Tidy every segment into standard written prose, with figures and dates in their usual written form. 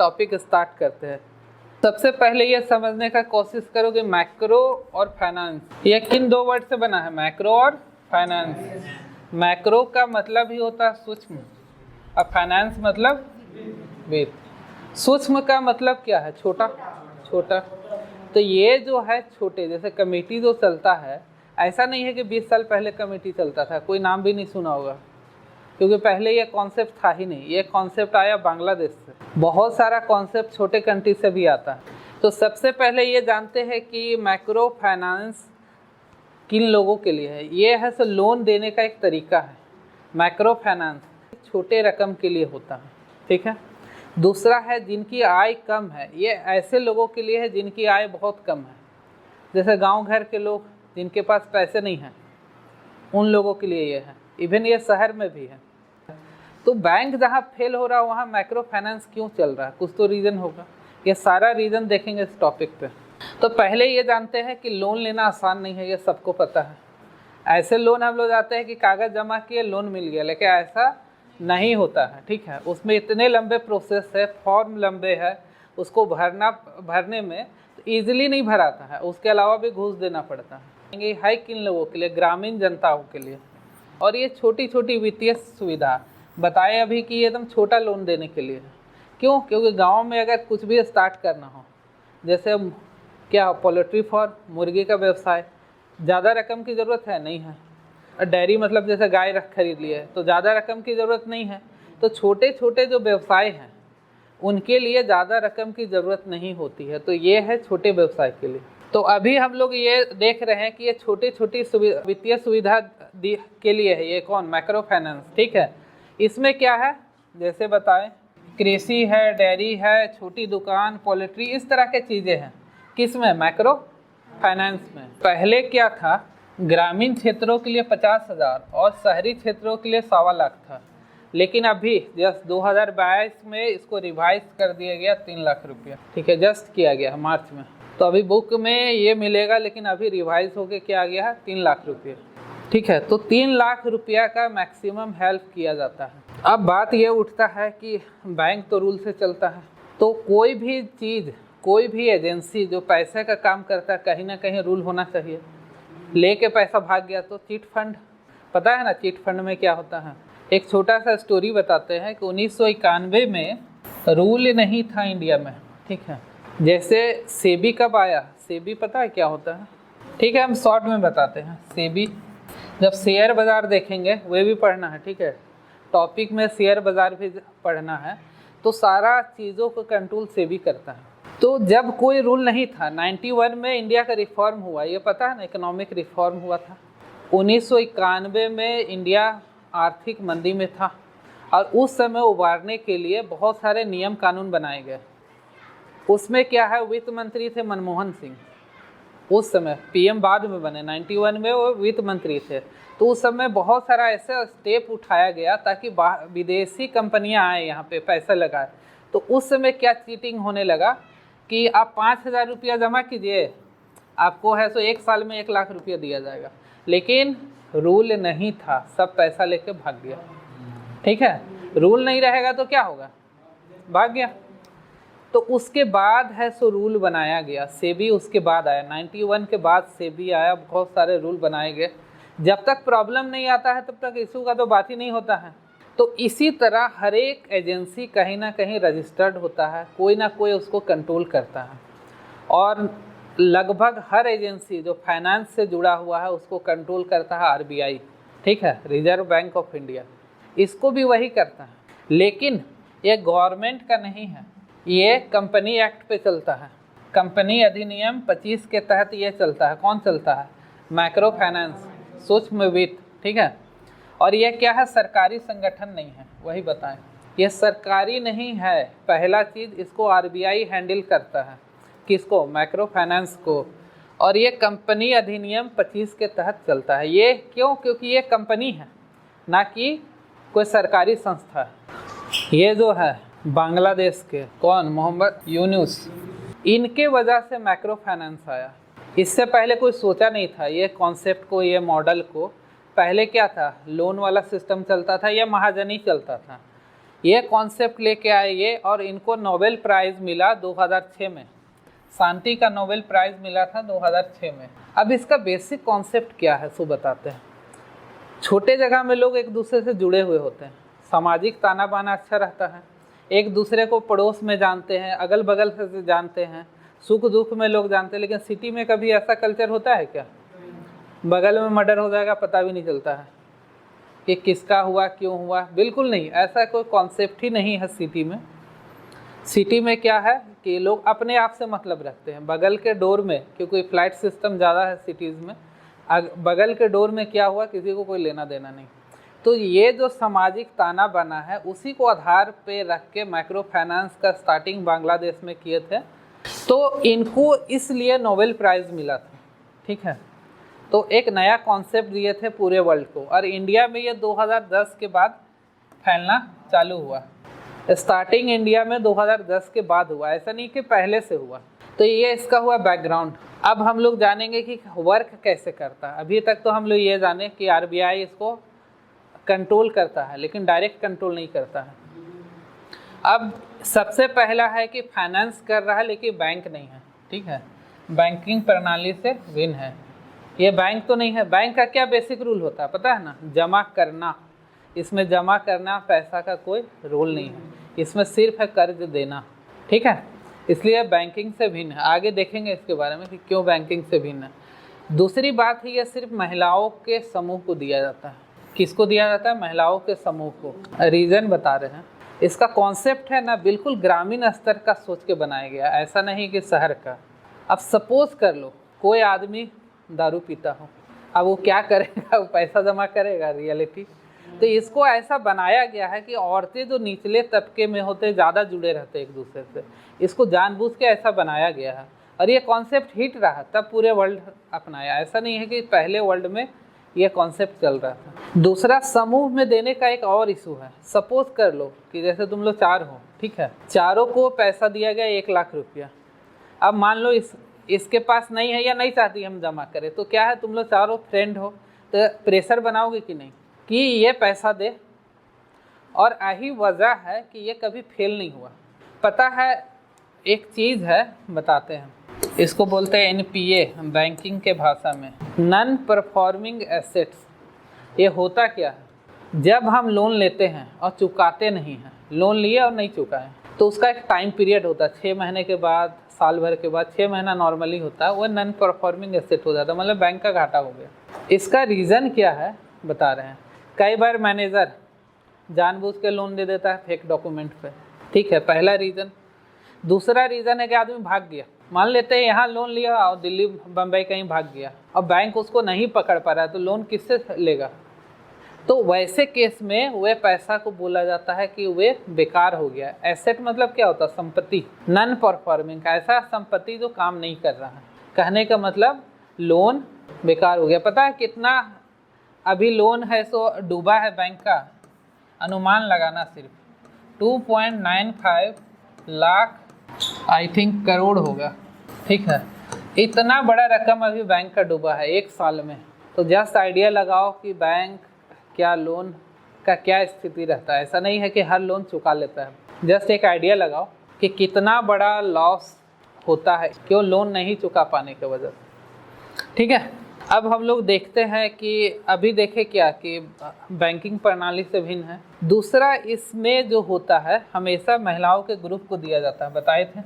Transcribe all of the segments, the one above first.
Topic start करते हैं। सबसे पहले ये समझने का कोशिश करो कि मैक्रो और फाइनेंस ये किन दो वर्ड से बना है, मैक्रो और फाइनेंस। मैक्रो का मतलब ही होता है सूक्ष्म और फाइनेंस मतलब वित्त। सूक्ष्म का मतलब क्या है, छोटा छोटा। तो ये जो है छोटे, जैसे कमेटी जो चलता है, ऐसा नहीं है कि 20 साल पहले कमेटी चलता था, कोई नाम भी नहीं सुना होगा, क्योंकि पहले ये कॉन्सेप्ट था ही नहीं। ये कॉन्सेप्ट आया बांग्लादेश से। बहुत सारा कॉन्सेप्ट छोटे कंट्री से भी आता है। तो सबसे पहले ये जानते हैं कि मैक्रो फाइनेंस किन लोगों के लिए है। ये है सो लोन देने का एक तरीका है। मैक्रो फाइनेंस छोटे रकम के लिए होता है, ठीक है। दूसरा है जिनकी आय कम है, ये ऐसे लोगों के लिए है जिनकी आय बहुत कम है, जैसे गांव घर के लोग जिनके पास पैसे नहीं हैं, उन लोगों के लिए ये है। इवन ये शहर में भी है। तो बैंक जहाँ फेल हो रहा है वहाँ मैक्रो फाइनेंस क्यों चल रहा है, कुछ तो रीज़न होगा। ये सारा रीज़न देखेंगे इस टॉपिक पे। तो पहले ये जानते हैं कि लोन लेना आसान नहीं है, ये सबको पता है। ऐसे लोन हम लोग जाते हैं कि कागज़ जमा किए लोन मिल गया, लेकिन ऐसा नहीं होता है, ठीक है। उसमें इतने लंबे प्रोसेस है, फॉर्म लंबे है, उसको भरने में तो ईजिली नहीं भराता है, उसके अलावा भी घूस देना पड़ता है। ये है किन लोगों के लिए, ग्रामीण जनताओं के लिए। और ये छोटी छोटी वित्तीय सुविधा बताए अभी कि ये एकदम छोटा लोन देने के लिए है। क्यों? क्योंकि गांव में अगर कुछ भी स्टार्ट करना हो, जैसे क्या पोल्ट्री फार्म, मुर्गी का व्यवसाय, ज़्यादा रकम की ज़रूरत है नहीं है। डेयरी मतलब जैसे गाय खरीद लिए तो ज़्यादा रकम की ज़रूरत नहीं है। तो छोटे छोटे जो व्यवसाय हैं उनके लिए ज़्यादा रकम की ज़रूरत नहीं होती है। तो ये है छोटे व्यवसाय के लिए। तो अभी हम लोग ये देख रहे हैं कि ये छोटी छोटी वित्तीय सुविधा के लिए है। ये कौन, मैक्रो फाइनेंस, ठीक है। इसमें क्या है, जैसे बताएं, कृषि है, डेयरी है, छोटी दुकान, पोल्ट्री, इस तरह के चीज़ें हैं। किस में, मैक्रो फाइनेंस में। पहले क्या था, ग्रामीण क्षेत्रों के लिए 50,000 और शहरी क्षेत्रों के लिए 1.25 लाख था। लेकिन अभी जस्ट 2022 में इसको रिवाइज कर दिया गया 3 लाख रुपया, ठीक है, जस्ट किया गया मार्च में। तो अभी बुक में ये मिलेगा, लेकिन अभी रिवाइज होके क्या आ गया है, 3 लाख रुपये, ठीक है। तो 3 लाख रुपया का मैक्सिमम हेल्प किया जाता है। अब बात ये उठता है कि बैंक तो रूल से चलता है, तो कोई भी चीज़, कोई भी एजेंसी जो पैसे का काम करता है, कहीं ना कहीं रूल होना चाहिए। लेके पैसा भाग गया तो चिट फंड, पता है ना चिट फंड में क्या होता है। एक छोटा सा स्टोरी बताते हैं कि 1991 में रूल नहीं था इंडिया में, ठीक है। जैसे सेबी कब आया, सेबी पता है क्या होता है, ठीक है, हम शॉर्ट में बताते हैं। सेबी, जब शेयर बाज़ार देखेंगे, वे भी पढ़ना है, ठीक है, टॉपिक में शेयर बाज़ार भी पढ़ना है। तो सारा चीज़ों को कंट्रोल सेबी करता है। तो जब कोई रूल नहीं था, 91 में इंडिया का रिफॉर्म हुआ, ये पता है ना, इकोनॉमिक रिफॉर्म हुआ था। 1991 में इंडिया आर्थिक मंदी में था और उस समय उबारने के लिए बहुत सारे नियम कानून बनाए गए। उसमें क्या है, वित्त मंत्री थे मनमोहन सिंह उस समय, पीएम बाद में बने, 91 में वो वित्त मंत्री थे। तो उस समय बहुत सारा ऐसा स्टेप उठाया गया ताकि विदेशी कंपनियां आए यहाँ पे पैसा लगाए। तो उस समय क्या चीटिंग होने लगा कि आप 5,000 रुपया जमा कीजिए, आपको है सो 1 साल में 1 लाख रुपया दिया जाएगा। लेकिन रूल नहीं था, सब पैसा लेके भाग गया, ठीक है। रूल नहीं रहेगा तो क्या होगा, भाग गया। तो उसके बाद है सो रूल बनाया गया, सेबी उसके बाद आया, 91 के बाद सेबी आया, बहुत सारे रूल बनाए गए। जब तक प्रॉब्लम नहीं आता है तब तक इशू का तो बात ही नहीं होता है। तो इसी तरह हर एक एजेंसी कहीं ना कहीं रजिस्टर्ड होता है, कोई ना कोई उसको कंट्रोल करता है। और लगभग हर एजेंसी जो फाइनेंस से जुड़ा हुआ है उसको कंट्रोल करता है आरबीआई, ठीक है, रिजर्व बैंक ऑफ इंडिया, इसको भी वही करता है। लेकिन ये गवर्नमेंट का नहीं है, ये कंपनी एक्ट पे चलता है। कंपनी अधिनियम 25 के तहत ये चलता है। कौन चलता है, मैक्रो फाइनेंस, सूक्ष्म वित्त, ठीक है। और ये क्या है, सरकारी संगठन नहीं है, वही बताएं। ये सरकारी नहीं है, पहला चीज़, इसको आरबीआई हैंडल करता है। किसको, मैक्रो फाइनेंस को। और ये कंपनी अधिनियम 25 के तहत चलता है। ये क्यों, क्योंकि ये कंपनी है, ना कि कोई सरकारी संस्था है। ये जो है बांग्लादेश के कौन, मोहम्मद यूनुस, इनके वजह से मैक्रो फाइनेंस आया। इससे पहले कोई सोचा नहीं था ये कॉन्सेप्ट को, ये मॉडल को। पहले क्या था, लोन वाला सिस्टम चलता था या महाजनी चलता था। ये कॉन्सेप्ट लेके आए ये, और इनको नोबेल प्राइज़ मिला 2006 में, शांति का नोबेल प्राइज़ मिला था 2006 में। अब इसका बेसिक कॉन्सेप्ट क्या है सो बताते हैं। छोटे जगह में लोग एक दूसरे से जुड़े हुए होते हैं, सामाजिक ताना बाना अच्छा रहता है, एक दूसरे को पड़ोस में जानते हैं, अगल बगल से जानते हैं, सुख दुख में लोग जानते हैं। लेकिन सिटी में कभी ऐसा कल्चर होता है क्या? बगल में मर्डर हो जाएगा, पता भी नहीं चलता है कि किसका हुआ, क्यों हुआ, बिल्कुल नहीं, ऐसा कोई कॉन्सेप्ट ही नहीं है सिटी में। सिटी में क्या है कि लोग अपने आप से मतलब रखते हैं। बगल के डोर में, क्योंकि फ्लैट सिस्टम ज़्यादा है सिटीज़ में, बगल के डोर में क्या हुआ किसी को कोई लेना देना नहीं। तो ये जो सामाजिक ताना बना है उसी को आधार पे रख के माइक्रो फाइनेंस का स्टार्टिंग बांग्लादेश में किए थे। तो इनको इसलिए नोबेल प्राइज़ मिला था, ठीक है। तो एक नया कॉन्सेप्ट दिए थे पूरे वर्ल्ड को, और इंडिया में ये 2010 के बाद फैलना चालू हुआ। स्टार्टिंग इंडिया में 2010 के बाद हुआ, ऐसा नहीं कि पहले से हुआ। तो ये इसका हुआ बैकग्राउंड। अब हम लोग जानेंगे कि वर्क कैसे करता है। अभी तक तो हम लोग ये जाने कि आरबीआई इसको कंट्रोल करता है, लेकिन डायरेक्ट कंट्रोल नहीं करता है। अब सबसे पहला है कि फाइनेंस कर रहा है लेकिन बैंक नहीं है, ठीक है, बैंकिंग प्रणाली से भिन्न है। ये बैंक तो नहीं है। बैंक का क्या बेसिक रूल होता है पता है ना? जमा करना। इसमें जमा करना पैसा का कोई रोल नहीं है, इसमें सिर्फ है कर्ज देना, ठीक है। इसलिए बैंकिंग से भिन्न है। आगे देखेंगे इसके बारे में कि क्यों बैंकिंग से भिन्न है। दूसरी बात है ये सिर्फ महिलाओं के समूह को दिया जाता है। किसको दिया जाता है? महिलाओं के समूह को। रीज़न बता रहे हैं। इसका कॉन्सेप्ट है ना बिल्कुल ग्रामीण स्तर का सोच के बनाया गया, ऐसा नहीं कि शहर का। अब सपोज कर लो कोई आदमी दारू पीता हो, अब वो क्या करेगा? वो पैसा जमा करेगा, रियलिटी। तो इसको ऐसा बनाया गया है कि औरतें जो निचले तबके में होते ज़्यादा जुड़े रहते एक दूसरे से, इसको जानबूझ के ऐसा बनाया गया है। और ये कॉन्सेप्ट हिट रहा तब पूरे वर्ल्ड अपनाया। ऐसा नहीं है कि पहले वर्ल्ड में ये कॉन्सेप्ट चल रहा था। दूसरा, समूह में देने का एक और इशू है। सपोज कर लो कि जैसे तुम लोग 4 हो, ठीक है, चारों को पैसा दिया गया 1 लाख रुपया। अब मान लो इसके पास नहीं है या नहीं चाहती हम जमा करें, तो क्या है, तुम लोग चारों फ्रेंड हो तो प्रेशर बनाओगे कि नहीं कि ये पैसा दे। और यही वजह है कि ये कभी फेल नहीं हुआ। पता है एक चीज़ है, बताते हैं, इसको बोलते हैं एनपीए बैंकिंग के भाषा में, नॉन परफॉर्मिंग एसेट्स। ये होता क्या है? जब हम लोन लेते हैं और चुकाते नहीं हैं, लोन लिए और नहीं चुकाए, तो उसका एक टाइम पीरियड होता है, 6 महीने के बाद, साल भर के बाद, 6 महीना नॉर्मली होता है, वो नॉन परफॉर्मिंग एसेट हो जाता है, मतलब बैंक का घाटा हो गया। इसका रीज़न क्या है बता रहे हैं। कई बार मैनेजर जानबूझ के लोन दे देता है फेक डॉक्यूमेंट पे, ठीक है, पहला रीज़न। दूसरा रीज़न है कि आदमी भाग गया। मान लेते हैं यहाँ लोन लिया और दिल्ली बम्बई कहीं भाग गया और बैंक उसको नहीं पकड़ पा रहा है, तो लोन किससे लेगा? तो वैसे केस में वे पैसा को बोला जाता है कि वे बेकार हो गया। एसेट मतलब क्या होता है? संपत्ति। नॉन परफॉर्मिंग ऐसा संपत्ति जो काम नहीं कर रहा है। कहने का मतलब लोन बेकार हो गया। पता है कितना अभी लोन है सो डूबा है बैंक का? अनुमान लगाना सिर्फ 2.95 लाख आई थिंक करोड़ होगा, ठीक है। इतना बड़ा रकम अभी बैंक का डूबा है 1 साल में। तो जस्ट आइडिया लगाओ कि बैंक क्या लोन का क्या स्थिति रहता है। ऐसा नहीं है कि हर लोन चुका लेता है। जस्ट एक आइडिया लगाओ कि कितना बड़ा लॉस होता है क्यों लोन नहीं चुका पाने की वजह से, ठीक है। अब हम लोग देखते हैं कि अभी देखें क्या कि बैंकिंग प्रणाली से भिन्न है। दूसरा, इसमें जो होता है हमेशा महिलाओं के ग्रुप को दिया जाता है, बताए थे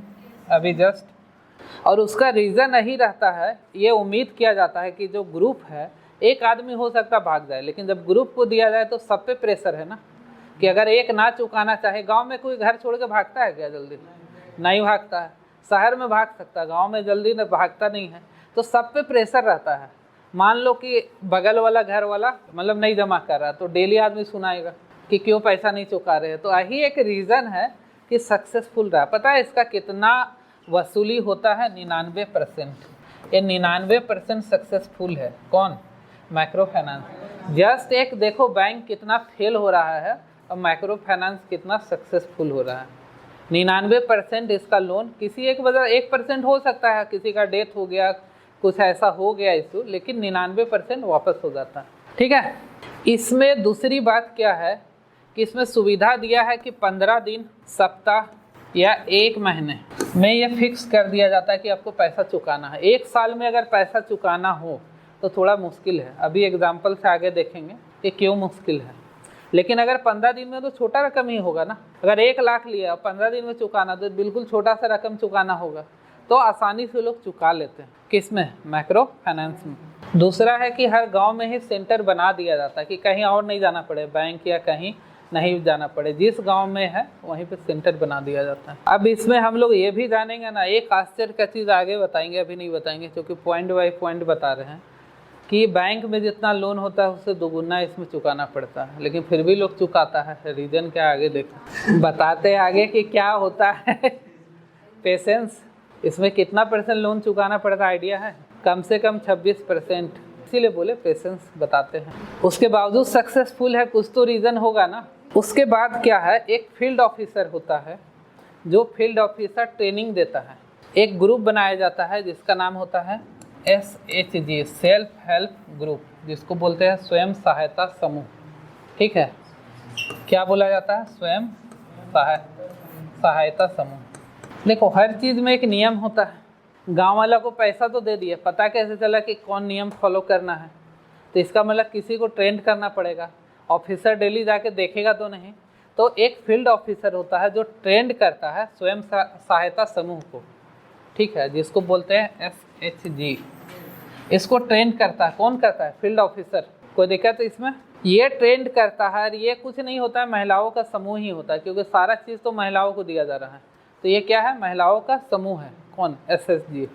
अभी जस्ट। और उसका रीज़न यही रहता है, ये उम्मीद किया जाता है कि जो ग्रुप है, एक आदमी हो सकता भाग जाए, लेकिन जब ग्रुप को दिया जाए तो सब पे प्रेशर है ना, कि अगर एक ना चुकाना चाहे, गांव में कोई घर छोड़ के भागता है क्या? जल्दी नहीं भागता है। शहर में भाग सकता है, गांव में जल्दी न भागता नहीं है। तो सब पे प्रेशर रहता है। मान लो कि बगल वाला घर वाला मतलब नहीं जमा कर रहा, तो डेली आदमी सुनाएगा कि क्यों पैसा नहीं चुका रहे। तो यही एक रीज़न है कि सक्सेसफुल रहा। पता है इसका कितना वसूली होता है? 99%। ये 99% सक्सेसफुल है। कौन? Micro finance. जस्ट एक देखो बैंक कितना फेल हो रहा है और माइक्रो फाइनेंस कितना सक्सेसफुल हो रहा है। 99% इसका लोन, किसी एक वजह 1% हो सकता है, किसी का डेथ हो गया, कुछ ऐसा हो गया इशू, लेकिन 99% वापस हो जाता है, ठीक है। इसमें दूसरी बात क्या है कि इसमें सुविधा दिया है कि 15 दिन, सप्ताह या 1 महीने में ये फिक्स कर दिया जाता है कि आपको पैसा चुकाना है। 1 साल में अगर पैसा चुकाना हो तो थोड़ा मुश्किल है, अभी एग्जाम्पल से आगे देखेंगे कि क्यों मुश्किल है। लेकिन अगर 15 दिन में तो छोटा रकम ही होगा ना। अगर 1 लाख लिया और 15 दिन में चुकाना तो बिल्कुल छोटा सा रकम चुकाना होगा, तो आसानी से लोग चुका लेते हैं। किसमें? माइक्रो फाइनेंस में। दूसरा है कि हर गांव में ही सेंटर बना दिया जाता है कि कहीं और नहीं जाना पड़े, बैंक या कहीं नहीं जाना पड़े, जिस गांव में है वहीं पे सेंटर बना दिया जाता है। अब इसमें हम लोग ये भी जानेंगे ना, एक आश्चर्य का चीज़ आगे बताएंगे, अभी नहीं बताएंगे क्योंकि पॉइंट बाई पॉइंट बता रहे हैं कि बैंक में जितना लोन होता है उससे दोगुना इसमें चुकाना पड़ता है, लेकिन फिर भी लोग चुकाता है। रीज़न क्या आगे देखो, बताते आगे कि क्या होता है। पेशेंस। इसमें कितना % लोन चुकाना पड़ता है आइडिया है? कम से कम 26%, इसीलिए बोले पेशेंस बताते हैं। उसके बावजूद सक्सेसफुल है, कुछ तो रीज़न होगा ना। उसके बाद क्या है, एक फील्ड ऑफिसर होता है जो फील्ड ऑफिसर ट्रेनिंग देता है। एक ग्रुप बनाया जाता है जिसका नाम होता है SHG, सेल्फ हेल्प ग्रुप, जिसको बोलते हैं स्वयं सहायता समूह। ठीक है, क्या बोला जाता है? स्वयं सहायता समूह। देखो, हर चीज़ में एक नियम होता है। गांव वाला को पैसा तो दे दिए, पता कैसे चला कि कौन नियम फॉलो करना है? तो इसका मतलब किसी को ट्रेंड करना पड़ेगा। ऑफिसर डेली जाके देखेगा तो नहीं, तो एक फील्ड ऑफिसर होता है जो ट्रेंड करता है स्वयं सहायता समूह को। ठीक है, जिसको बोलते हैं SHG। इसको ट्रेंड करता है, कौन करता है? Field officer. कोई दिक्कत इसमें? ये ट्रेंड करता है, ये कुछ नहीं होता है, महिलाओं का समूह ही होता है, क्योंकि सारा चीज़ तो महिलाओं को दिया जा रहा है। तो ये क्या है? महिलाओं का समूह है। कौन? SHG।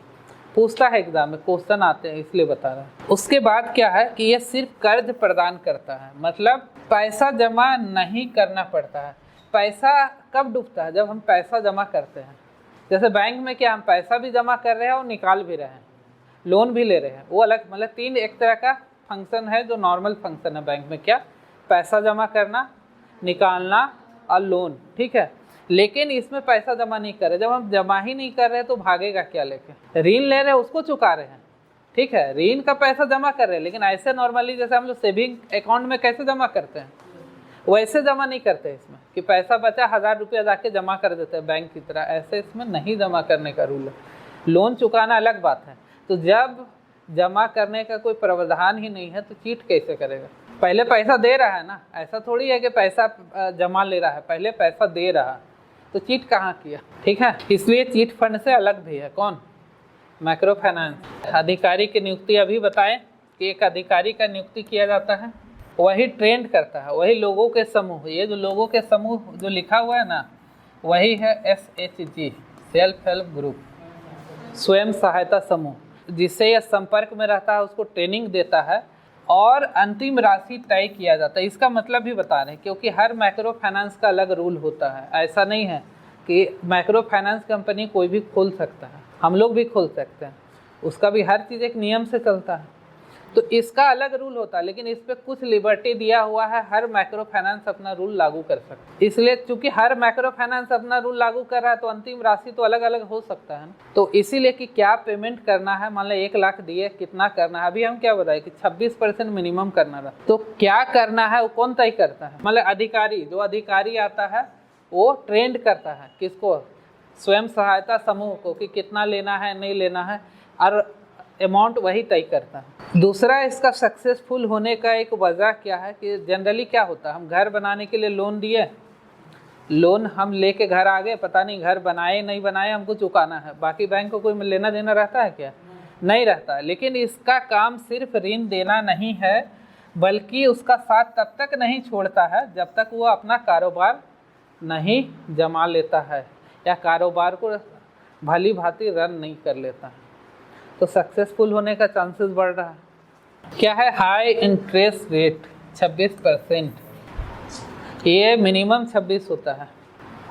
पूछता है एग्जाम में, क्वेश्चन आते हैं इसलिए बता रहा है। उसके बाद क्या है कि ये सिर्फ कर्ज प्रदान करता है, मतलब पैसा जमा नहीं करना पड़ता है। पैसा कब डूबता है? जब हम पैसा जमा करते हैं। जैसे बैंक में क्या, हम पैसा भी जमा कर रहे हैं और निकाल भी रहे हैं, लोन भी ले रहे हैं, वो अलग। मतलब 3 एक तरह का फंक्शन है जो नॉर्मल फंक्शन है बैंक में। क्या? पैसा जमा करना, निकालना और लोन। ठीक है, लेकिन इसमें पैसा जमा नहीं कर रहे। जब हम जमा ही नहीं कर रहे तो भागेगा क्या लेके? ऋण ले रहे हैं, उसको चुका रहे हैं। ठीक है, ऋण का पैसा जमा कर रहे हैं, लेकिन ऐसे नॉर्मली जैसे हम लोग सेविंग अकाउंट में कैसे जमा करते हैं वैसे जमा नहीं करते इसमें, कि पैसा बचा 1000 रुपया जाके जमा कर देते हैं बैंक की तरह। ऐसे इसमें नहीं जमा करने का रूल है। लोन चुकाना अलग बात है। तो जब जमा करने का कोई प्रावधान ही नहीं है तो चीट कैसे करेगा? पहले पैसा दे रहा है ना, ऐसा थोड़ी है कि पैसा जमा ले रहा है, पहले पैसा दे रहा, तो चीट कहाँ किया? ठीक है, इसलिए चीट फंड से अलग भी है। कौन? Micro finance. अधिकारी की नियुक्ति अभी बताएं कि एक अधिकारी का नियुक्ति किया जाता है, वही ट्रेंड करता है, वही लोगों के समूह। ये जो लोगों के समूह जो लिखा हुआ है ना, वही है SHG, सेल्फ हेल्प ग्रुप, स्वयं सहायता समूह। जिससे यह संपर्क में रहता है उसको ट्रेनिंग देता है और अंतिम राशि तय किया जाता है। इसका मतलब भी बता रहे हैं, क्योंकि हर माइक्रो फाइनेंस का अलग रूल होता है। ऐसा नहीं है कि माइक्रो फाइनेंस कंपनी कोई भी खोल सकता है, हम लोग भी खोल सकते हैं। उसका भी हर चीज़ एक नियम से चलता है, तो इसका अलग रूल होता है। लेकिन इस पर कुछ लिबर्टी दिया हुआ है, हर माइक्रो फाइनेंस अपना रूल लागू कर सकता है। इसलिए चूंकि हर माइक्रो फाइनेंस अपना रूल लागू कर रहा है तो अंतिम राशि तो अलग अलग हो सकता है। तो इसीलिए कि क्या पेमेंट करना है, मान लो 1 लाख दिए, कितना करना है? अभी हम क्या बताए कि 26% मिनिमम करना रहा, तो क्या करना है वो कौन तय करता है? मतलब अधिकारी, जो अधिकारी आता है वो ट्रेंड करता है किसको? स्वयं सहायता समूह को, कि कितना लेना है नहीं लेना है, और अमाउंट वही तय करता है। दूसरा, इसका सक्सेसफुल होने का एक वजह क्या है कि जनरली क्या होता है, हम घर बनाने के लिए लोन दिए, लोन हम लेके घर आ गए, पता नहीं घर बनाए नहीं बनाए, हमको चुकाना है, बाकी बैंक को कोई लेना देना रहता है क्या? नहीं रहता है। लेकिन इसका काम सिर्फ ऋण देना नहीं है, बल्कि उसका साथ तब तक नहीं छोड़ता है जब तक वो अपना कारोबार नहीं जमा लेता है या कारोबार को भली भांति रन नहीं कर लेता है। तो सक्सेसफुल होने का चांसेस बढ़ रहा है। क्या है? हाई इंटरेस्ट रेट 26%, ये मिनिमम 26 होता है।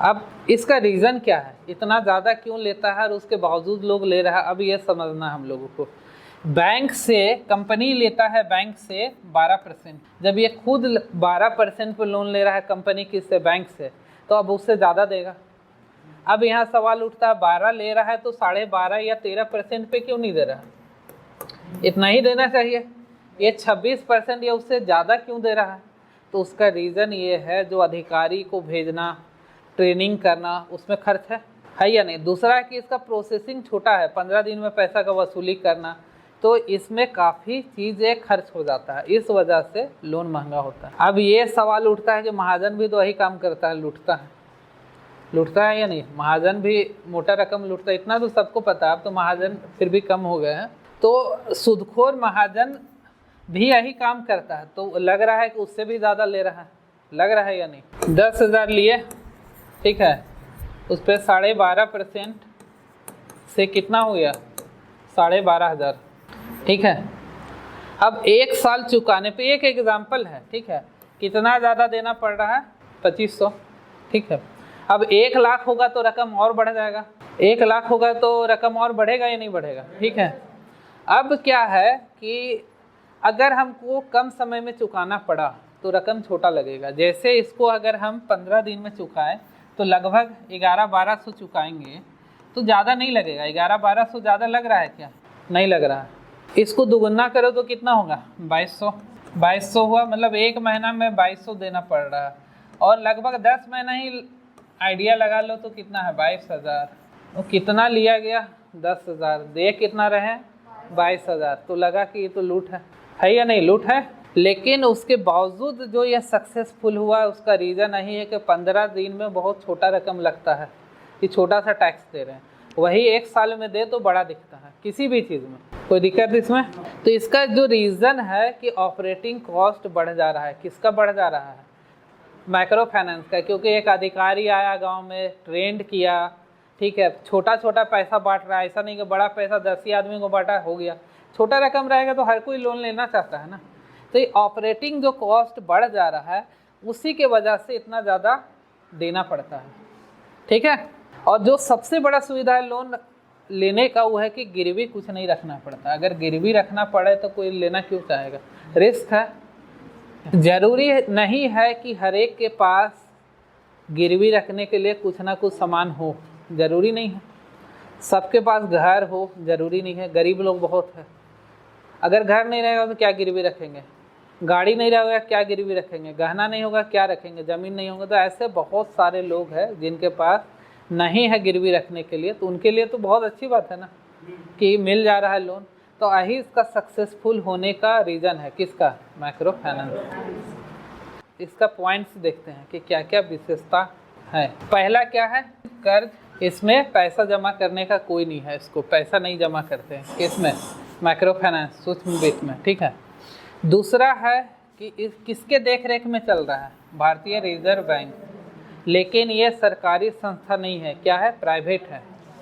अब इसका रीज़न क्या है, इतना ज़्यादा क्यों लेता है और उसके बावजूद लोग ले रहा है? अब ये समझना है हम लोगों को। बैंक से कंपनी लेता है बैंक से 12%, जब ये खुद 12% पर लोन ले रहा है कंपनी किससे? बैंक से, तो अब उससे ज़्यादा देगा। अब यहाँ सवाल उठता है 12 ले रहा है तो 12.5 या 13% पे क्यों नहीं दे रहा? इतना ही देना चाहिए। ये 26% या उससे ज़्यादा क्यों दे रहा है? तो उसका रीज़न ये है जो अधिकारी को भेजना, ट्रेनिंग करना, उसमें खर्च है या नहीं। दूसरा है कि इसका प्रोसेसिंग छोटा है, 15 दिन में पैसा का वसूली करना, तो इसमें काफ़ी चीज़ें खर्च हो जाता है, इस वजह से लोन महंगा होता है। अब ये सवाल उठता है कि महाजन भी तो वही काम करता है, लूटता है या नहीं। महाजन भी मोटा रकम लूटता है, इतना तो सबको पता है। अब तो महाजन फिर भी कम हो गए हैं, तो सूदखोर महाजन भी यही काम करता है, तो लग रहा है कि उससे भी ज़्यादा ले रहा है, लग रहा है या नहीं। 10,000 लिए, ठीक है, उस पर 12.5% से कितना हो गया, 12,500, ठीक है। अब 1 साल चुकाने पे, एक एग्जाम्पल है, ठीक है, कितना ज़्यादा देना पड़ रहा है, 2500, ठीक है। अब 1 लाख होगा तो रकम और बढ़ जाएगा, 1 लाख होगा तो रकम और बढ़ेगा या नहीं बढ़ेगा, ठीक है। अब क्या है कि अगर हमको कम समय में चुकाना पड़ा तो रकम छोटा लगेगा। जैसे इसको अगर हम 15 दिन में चुकाएं तो लगभग 11-1200 चुकाएंगे तो ज़्यादा नहीं लगेगा। 11-1200 ज़्यादा लग रहा है क्या, नहीं लग रहा है। इसको दुगुना करो तो कितना होगा, 2200 हुआ, मतलब 1 महीना में 2200 देना पड़ रहा है, और लगभग 10 महीना ही आइडिया लगा लो तो कितना है, 22,000। तो कितना लिया गया, 10,000, दे कितना रहे, 22,000। तो लगा कि ये तो लूट है या नहीं, लूट है। लेकिन उसके बावजूद जो ये सक्सेसफुल हुआ, उसका रीज़न यही है कि 15 दिन में बहुत छोटा रकम लगता है, कि छोटा सा टैक्स दे रहे हैं, वही 1 साल में दे तो बड़ा दिखता है किसी भी चीज़ में। कोई दिक्कत इसमें? तो इसका जो रीज़न है कि ऑपरेटिंग कॉस्ट बढ़ जा रहा है, किसका बढ़ जा रहा है, माइक्रो फाइनेंस का। क्योंकि एक अधिकारी आया गांव में, ट्रेंड किया, ठीक है, छोटा छोटा पैसा बांट रहा है, ऐसा नहीं कि बड़ा पैसा 10 ही आदमी को बांटा हो गया। छोटा रकम रहेगा तो हर कोई लोन लेना चाहता है ना। तो ये ऑपरेटिंग जो कॉस्ट बढ़ जा रहा है, उसी के वजह से इतना ज़्यादा देना पड़ता है, ठीक है। और जो सबसे बड़ा सुविधा है लोन लेने का, वो है कि गिरवी कुछ नहीं रखना पड़ता। अगर गिरवी रखना पड़े तो कोई लेना क्यों चाहेगा, रिस्क है। ज़रूरी नहीं है कि हर एक के पास गिरवी रखने के लिए कुछ ना कुछ सामान हो, ज़रूरी नहीं है। सबके पास घर हो, ज़रूरी नहीं है। गरीब लोग बहुत है, अगर घर नहीं रहेगा तो क्या गिरवी रखेंगे, गाड़ी नहीं रहेगा क्या गिरवी रखेंगे, गहना नहीं होगा क्या रखेंगे, ज़मीन नहीं होगा। तो ऐसे बहुत सारे लोग हैं जिनके पास नहीं है गिरवी रखने के लिए, तो उनके लिए तो बहुत अच्छी बात है ना कि मिल जा रहा है लोन। तो यही इसका सक्सेसफुल होने का रीज़न है, किसका, माइक्रो फाइनेंस। इसका पॉइंट्स देखते हैं कि क्या क्या विशेषता है। पहला क्या है, कर्ज, इसमें पैसा जमा करने का कोई नहीं है, इसको पैसा नहीं जमा करते हैं, किसमें, माइक्रो फाइनेंस, सूक्ष्म वित्त में, ठीक है। दूसरा है कि इस किसके देख रेख में चल रहा है, भारतीय रिजर्व बैंक। लेकिन ये सरकारी संस्था नहीं है, क्या है, प्राइवेट है,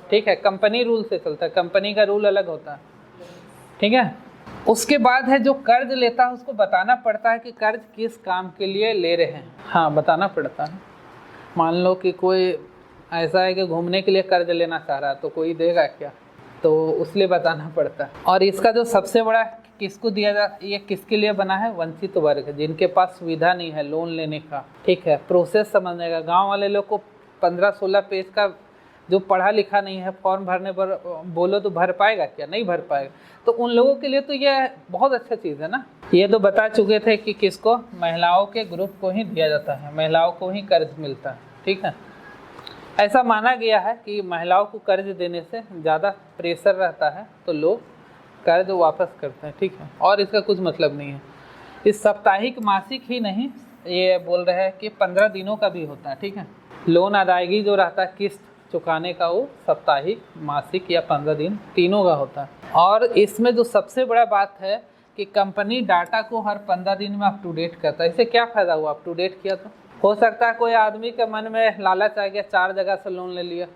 ठीक है। कंपनी रूल से चलता है, कंपनी का रूल अलग होता है, ठीक है। उसके बाद है जो कर्ज लेता है उसको बताना पड़ता है कि कर्ज किस काम के लिए ले रहे हैं, हाँ बताना पड़ता है। मान लो कि कोई ऐसा है कि घूमने के लिए कर्ज लेना चाह रहा है तो कोई देगा क्या, तो उसलिए बताना पड़ता है। और इसका जो सबसे बड़ा किसको दिया जा, ये किसके लिए बना है, वंचित वर्ग, जिनके पास सुविधा नहीं है लोन लेने का, ठीक है, प्रोसेस समझने का। गाँव वाले लोग को 15-16 पेज का जो पढ़ा लिखा नहीं है, फॉर्म भरने पर बोलो तो भर पाएगा क्या, नहीं भर पाएगा। तो उन लोगों के लिए तो ये बहुत अच्छा चीज़ है ना। ये तो बता चुके थे कि किसको, महिलाओं के ग्रुप को ही दिया जाता है, महिलाओं को ही कर्ज मिलता है, ठीक है। ऐसा माना गया है कि महिलाओं को कर्ज देने से ज़्यादा प्रेशर रहता है तो लोग कर्ज वापस करते हैं, ठीक है। और इसका कुछ मतलब नहीं है। इस साप्ताहिक मासिक ही नहीं, ये बोल रहे हैं कि 15 दिनों का भी होता है, ठीक है। लोन अदायगी जो रहता है, किस्त चुकाने का, वो साप्ताहिक, मासिक या 15 दिन, तीनों का होता है। और इसमें जो सबसे बड़ा बात है कि कंपनी डाटा को हर 15 दिन में अप टू डेट करता है। इससे क्या फ़ायदा हुआ, अप टू डेट किया तो हो सकता है कोई आदमी के मन में लालच आ गया, 4 जगह से लोन ले लिया,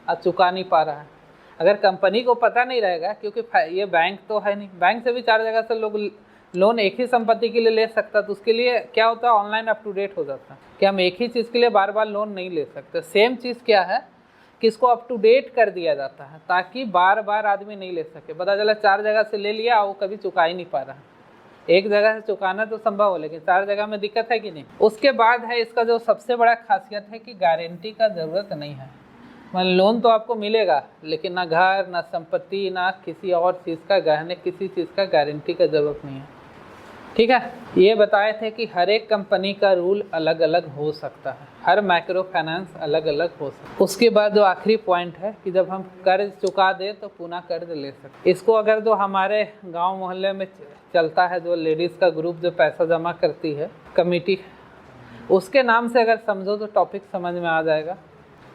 अब चुका नहीं पा रहा है। अगर कंपनी को पता नहीं रहेगा, क्योंकि ये बैंक तो है नहीं, बैंक से भी 4 जगह से लोग लोन एक ही संपत्ति के लिए ले सकता, तो उसके लिए क्या होता है, ऑनलाइन अप टू डेट हो जाता है कि हम एक ही चीज़ के लिए बार बार लोन नहीं ले सकते। सेम चीज़ क्या है कि इसको अप टू डेट कर दिया जाता है ताकि बार बार आदमी नहीं ले सके। पता चला 4 जगह से ले लिया, वो कभी चुका ही नहीं पा रहा। एक जगह से चुकाना तो संभव हो, लेकिन 4 जगह में दिक्कत है कि नहीं। उसके बाद है इसका जो सबसे बड़ा खासियत है कि गारंटी का ज़रूरत नहीं है। मतलब लोन तो आपको मिलेगा, लेकिन ना घर, ना संपत्ति, ना किसी और चीज़ का, गहने, किसी चीज़ का गारंटी का ज़रूरत नहीं है। ठीक है। ये बताए थे कि हर एक कंपनी का रूल अलग अलग हो सकता है, हर माइक्रो फाइनेंस अलग अलग हो सकता है। उसके बाद जो आखिरी पॉइंट है कि जब हम कर्ज चुका दें तो पुनः कर्ज ले सकते। इसको अगर जो हमारे गांव मोहल्ले में चलता है, जो लेडीज़ का ग्रुप जो पैसा जमा करती है कमेटी, उसके नाम से अगर समझो तो टॉपिक समझ में आ जाएगा।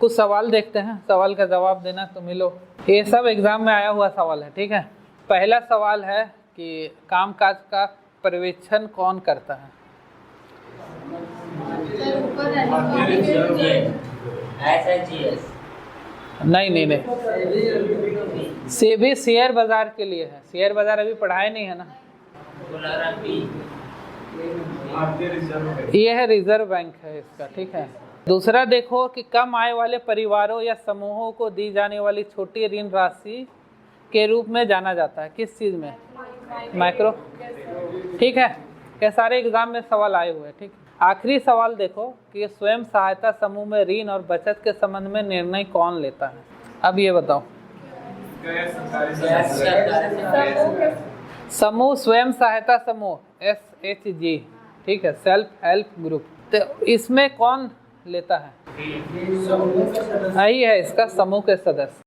कुछ सवाल देखते हैं, सवाल का जवाब देना तो मिलो। ये सब एग्ज़ाम में आया हुआ सवाल है, ठीक है। पहला सवाल है कि कामकाज का पर्यवेक्षण कौन करता है? नहीं, सेबी शेयर बाजार के लिए है। शेयर बाजार अभी पढ़ाए नहीं है ना। ये है रिजर्व बैंक है इसका, ठीक है। दूसरा देखो कि कम आय वाले परिवारों या समूहों को दी जाने वाली छोटी ऋण राशि के रूप में जाना जाता है किस चीज़ में? माइक्रो, ठीक है। ये सारे एग्जाम में सवाल आए हुए हैं, ठीक। आखिरी सवाल देखो कि स्वयं सहायता समूह में ऋण और बचत के संबंध में निर्णय कौन लेता है? अब ये बताओ। समूह, स्वयं सहायता समूह, SHG, ठीक है, सेल्फ हेल्प ग्रुप। तो इसमें कौन लेता है? यही है इसका समूह के सदस्य।